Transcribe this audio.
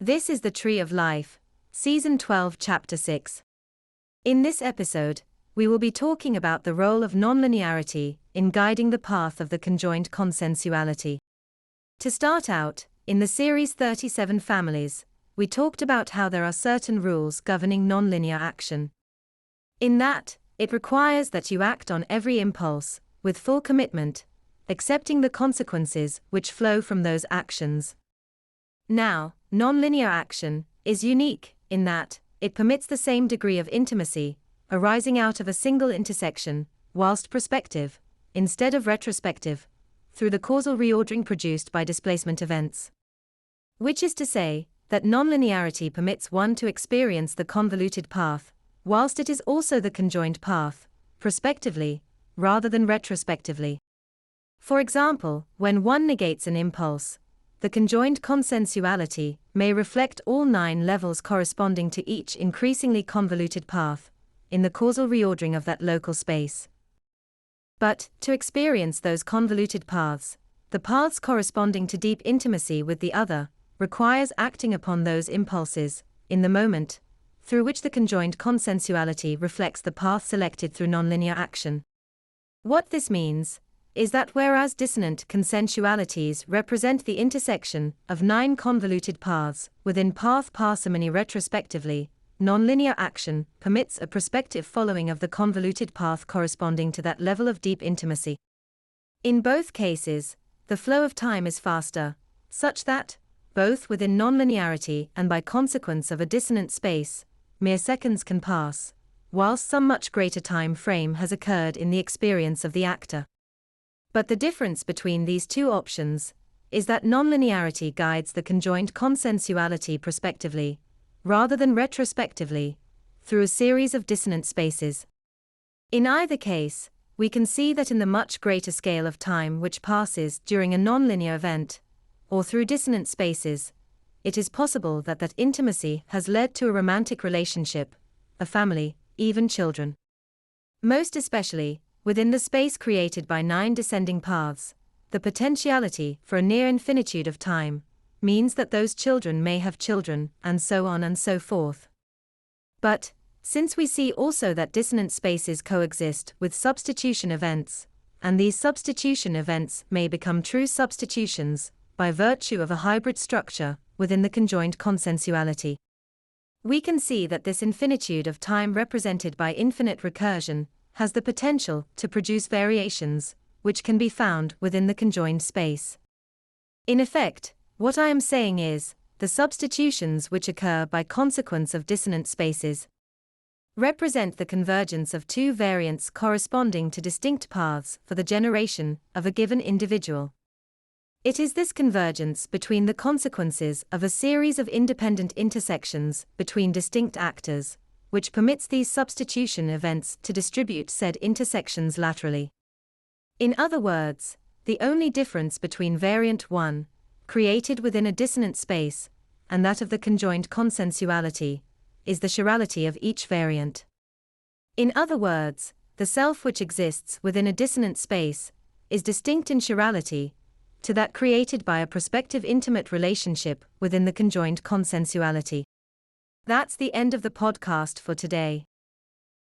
This is the Tree of Life, Season 12, Chapter 6. In this episode, we will be talking about the role of nonlinearity in guiding the path of the conjoined consensuality. To start out, in the series 37 Families, we talked about how there are certain rules governing nonlinear action. In that, it requires that you act on every impulse, with full commitment, accepting the consequences which flow from those actions. Now, nonlinear action is unique in that it permits the same degree of intimacy arising out of a single intersection, whilst prospective, instead of retrospective, through the causal reordering produced by displacement events. Which is to say, that nonlinearity permits one to experience the convoluted path, whilst it is also the conjoined path, prospectively, rather than retrospectively. For example, when one negates an impulse, the conjoined consensuality may reflect all 9 levels corresponding to each increasingly convoluted path, in the causal reordering of that local space. But, to experience those convoluted paths, the paths corresponding to deep intimacy with the other, requires acting upon those impulses, in the moment, through which the conjoined consensuality reflects the path selected through nonlinear action. What this means is that whereas dissonant consensualities represent the intersection of 9 convoluted paths within path parsimony retrospectively, nonlinear action permits a prospective following of the convoluted path corresponding to that level of deep intimacy. In both cases, the flow of time is faster, such that, both within nonlinearity and by consequence of a dissonant space, mere seconds can pass, whilst some much greater time frame has occurred in the experience of the actor. But the difference between these two options is that nonlinearity guides the conjoined consensuality prospectively, rather than retrospectively, through a series of dissonant spaces. In either case, we can see that in the much greater scale of time which passes during a nonlinear event, or through dissonant spaces, it is possible that that intimacy has led to a romantic relationship, a family, even children. Most especially, within the space created by 9 descending paths, the potentiality for a near infinitude of time means that those children may have children, and so on and so forth. But, since we see also that dissonant spaces coexist with substitution events, and these substitution events may become true substitutions by virtue of a hybrid structure within the conjoined consensuality, we can see that this infinitude of time represented by infinite recursion has the potential to produce variations, which can be found within the conjoined space. In effect, what I am saying is, the substitutions which occur by consequence of dissonant spaces represent the convergence of 2 variants corresponding to distinct paths for the generation of a given individual. It is this convergence between the consequences of a series of independent intersections between distinct actors, which permits these substitution events to distribute said intersections laterally. In other words, the only difference between variant 1, created within a dissonant space, and that of the conjoined consensuality, is the chirality of each variant. In other words, the self which exists within a dissonant space is distinct in chirality to that created by a prospective intimate relationship within the conjoined consensuality. That's the end of the podcast for today.